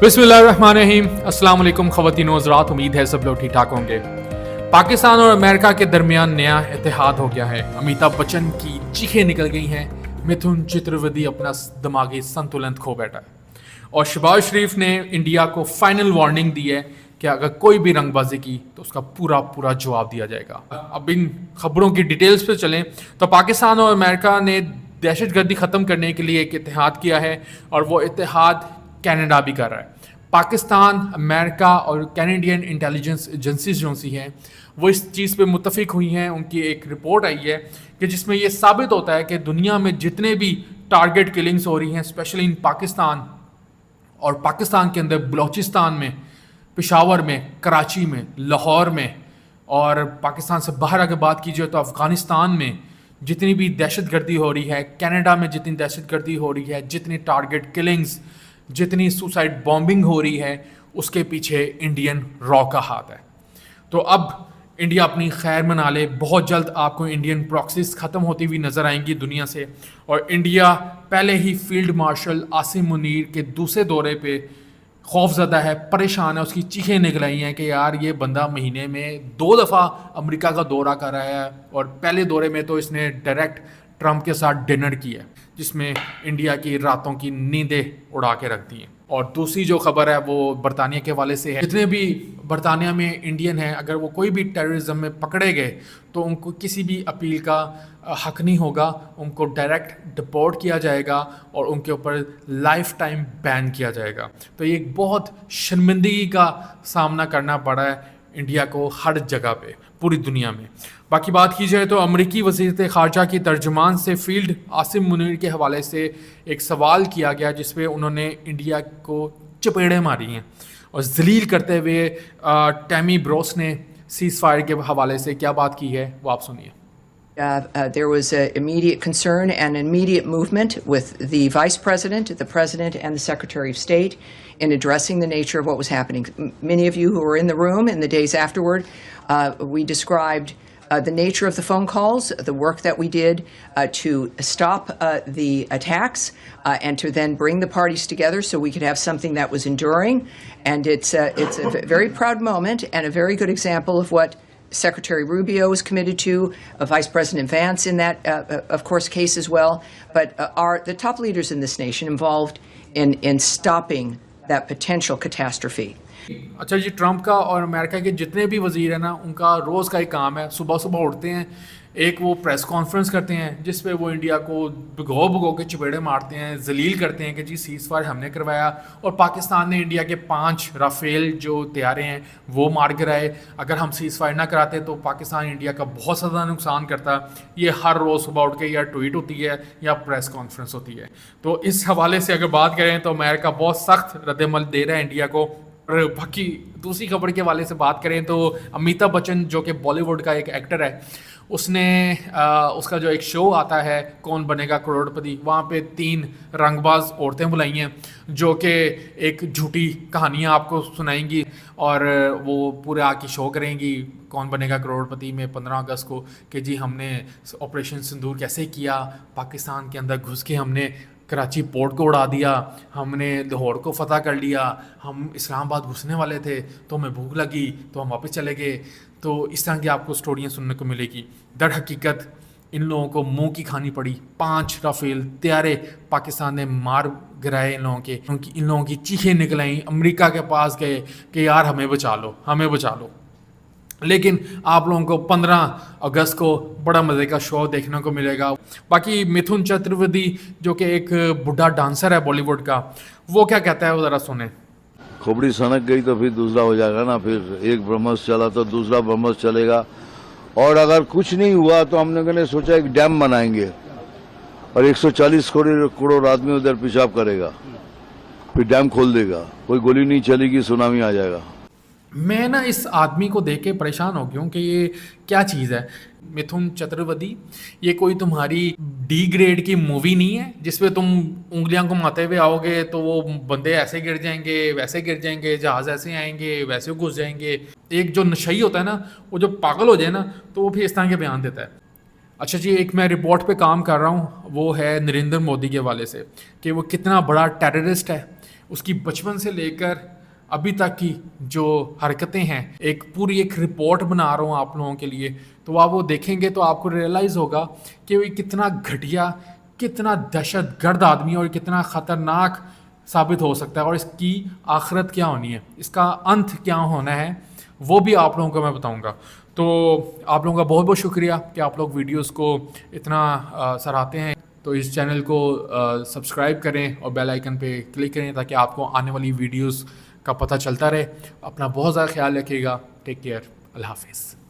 बिस्मिल्लाहिर्रहमानिर्रहीम। अस्सलाम वालेकुम ख़वातीन व हज़रात, उम्मीद है सब लोग ठीक ठाक होंगे। पाकिस्तान और अमेरिका के दरमियान नया इत्तेहाद हो गया है। अमिताभ बच्चन की चीखें निकल गई हैं, मिथुन चतुर्वेदी अपना दिमागी संतुलन खो बैठा है और शहबाज शरीफ ने इंडिया को फाइनल वार्निंग दी है कि अगर कोई भी रंगबाजी की तो उसका पूरा पूरा जवाब दिया जाएगा। अब इन खबरों की डिटेल्स पे चलें तो पाकिस्तान और अमेरिका ने दहशतगर्दी ख़त्म करने के लिए एक इत्तेहाद किया है और वो इत्तेहाद कनाडा भी कर रहा है। पाकिस्तान, अमेरिका और कैनेडियन इंटेलिजेंस एजेंसीज जो सी हैं वो इस चीज़ पे मुत्तफिक हुई हैं। उनकी एक रिपोर्ट आई है कि जिसमें ये साबित होता है कि दुनिया में जितने भी टारगेट किलिंग्स हो रही हैं, स्पेशली इन पाकिस्तान और पाकिस्तान के अंदर बलूचिस्तान में, पेशावर में, कराची में, लाहौर में और पाकिस्तान से बाहर अगर बात कीजिए तो अफ़गानिस्तान में जितनी भी दहशतगर्दी हो रही है, कनाडा में जितनी दहशतगर्दी हो रही है, जितनी टारगेट किलिंग्स, जितनी सुसाइड बॉम्बिंग हो रही है, उसके पीछे इंडियन रॉ का हाथ है। तो अब इंडिया अपनी खैर मना ले। बहुत जल्द आपको इंडियन प्रॉक्सीज ख़त्म होती हुई नज़र आएंगी दुनिया से। और इंडिया पहले ही फील्ड मार्शल आसिम मुनीर के दूसरे दौरे पे खौफजदा है, परेशान है। उसकी चीखें निकल आई हैं कि यार ये बंदा महीने में 2 दफ़ा अमेरिका का दौरा कर रहा है और पहले दौरे में तो इसने डायरेक्ट ट्रंप के साथ डिनर किया जिसमें इंडिया की रातों की नींदें उड़ा के रख दी हैं। और दूसरी जो खबर है वो बरतानिया के हवाले से है। जितने भी बरतानिया में इंडियन हैं, अगर वो कोई भी टेररिज्म में पकड़े गए तो उनको किसी भी अपील का हक नहीं होगा। उनको डायरेक्ट डिपोर्ट किया जाएगा और उनके ऊपर लाइफ टाइम बैन किया जाएगा। तो ये एक बहुत शर्मिंदगी का सामना करना पड़ा है इंडिया को हर जगह पे, पूरी दुनिया में। बाकी बात की जाए तो अमरीकी वज़ीर ख़ारजा की तर्जुमान से फील्ड आसिम मुनीर के हवाले से एक सवाल किया गया जिसपे उन्होंने इंडिया को चपेड़े मारी हैं और जलील करते हुए टैमी ब्रोस ने सीज़ फायर के हवाले से क्या बात की है वो आप सुनिए। There was immediate concern and immediate movement with the Vice President, the President, and the Secretary of State in addressing the nature of what was happening. Many of you who were in the room in the days afterward, we described the nature of the phone calls, the work that we did to stop the attacks and to then bring the parties together so we could have something that was enduring. And it's a very proud moment and a very good example of what Secretary Rubio was committed to, Vice President Vance in that, of course, case as well. But are the top leaders in this nation involved in stopping that potential catastrophe? अच्छा जी, Trump का और America के जितने भी वज़ीर हैं ना, उनका रोज़ का ही काम है, सुबह सुबह उठते हैं, एक वो प्रेस कॉन्फ्रेंस करते हैं जिस पे वो इंडिया को भिगो के चपेड़े मारते हैं, जलील करते हैं कि जी सीज़ फायर हमने करवाया और पाकिस्तान ने इंडिया के 5 राफेल जो तैयारे हैं वो मार गिराए। अगर हम सीज़ फायर ना कराते तो पाकिस्तान इंडिया का बहुत ज़्यादा नुकसान करता। ये हर रोज़ सुबह उठ के या ट्वीट होती है या प्रेस कॉन्फ्रेंस होती है। तो इस हवाले से अगर बात करें तो अमेरिका बहुत सख्त रद्दमल दे रहा है इंडिया को। और बाकी दूसरी खबर के हवाले से बात करें तो अमिताभ बच्चन जो कि बॉलीवुड का एक एक्टर है, उसने उसका जो एक शो आता है कौन बनेगा करोड़पति, वहाँ पे 3 रंगबाज औरतें बुलाई हैं जो कि एक झूठी कहानियाँ आपको सुनाएंगी और वो पूरे आके शो करेंगी कौन बनेगा करोड़पति में 15 अगस्त को कि जी हमने ऑपरेशन सिंदूर कैसे किया, पाकिस्तान के अंदर घुस के हमने कराची पोर्ट को उड़ा दिया, हमने लाहौर को फतह कर लिया, हम इस्लामाबाद घुसने वाले थे तो हमें भूख लगी तो हम वापस चले गए। तो इस तरह की आपको स्टोरियाँ सुनने को मिलेगी। दर हकीकत इन लोगों को मुंह की खानी पड़ी। 5 राफेल तैयारे पाकिस्तान ने मार गिराए इन लोगों के। इन लोगों की चीखें निकल आई, अमेरिका के पास गए कि यार हमें बचा लो, हमें बचा लो। लेकिन आप लोगों को 15 अगस्त को बड़ा मज़े का शो देखने को मिलेगा। बाकी मिथुन चतुर्वेदी जो कि एक बुढ़ा डांसर है बॉलीवुड का, वो क्या कहता है वो ज़रा सुने। खोपड़ी सनक गई तो फिर दूसरा हो जाएगा ना, फिर एक ब्रह्मस चला तो दूसरा ब्रह्मस चलेगा। और अगर कुछ नहीं हुआ तो हमने कहने सोचा एक डैम बनाएंगे और 140 करोड़ आदमी उधर पेशाब करेगा, फिर डैम खोल देगा, कोई गोली नहीं चलेगी, सुनामी आ जाएगा। मैं ना इस आदमी को देख के परेशान हो गया हूँ कि ये क्या चीज़ है। मिथुन चतुर्वेदी, ये कोई तुम्हारी डी ग्रेड की मूवी नहीं है जिसपे तुम उंगलियां घुमाते हुए आओगे तो वो बंदे ऐसे गिर जाएंगे, वैसे गिर जाएंगे, जहाज़ ऐसे आएंगे, वैसे घुस जाएंगे। एक जो नशई होता है ना, वो जो पागल हो जाए ना तो वो फिर इस तरह के बयान देता है। अच्छा जी, एक मैं रिपोर्ट पे काम कर रहा हूँ, वो है नरेंद्र मोदी के हवाले से कि वो कितना बड़ा टेररिस्ट है। उसकी बचपन से लेकर अभी तक की जो हरकतें हैं, एक रिपोर्ट बना रहा हूँ आप लोगों के लिए। तो आप वो देखेंगे तो आपको रियलाइज़ होगा कि वो कितना घटिया, कितना दहशतगर्द आदमी और कितना ख़तरनाक साबित हो सकता है, और इसकी आखिरत क्या होनी है, इसका अंत क्या होना है, वो भी आप लोगों को मैं बताऊंगा। तो आप लोगों का बहुत बहुत शुक्रिया कि आप लोग वीडियोस को इतना सराहते हैं। तो इस चैनल को सब्सक्राइब करें और बेल आइकन पे क्लिक करें ताकि आपको आने वाली वीडियोस का पता चलता रहे। अपना बहुत ज़्यादा ख्याल रखिएगा। Take care. अल्लाह हाफिज़।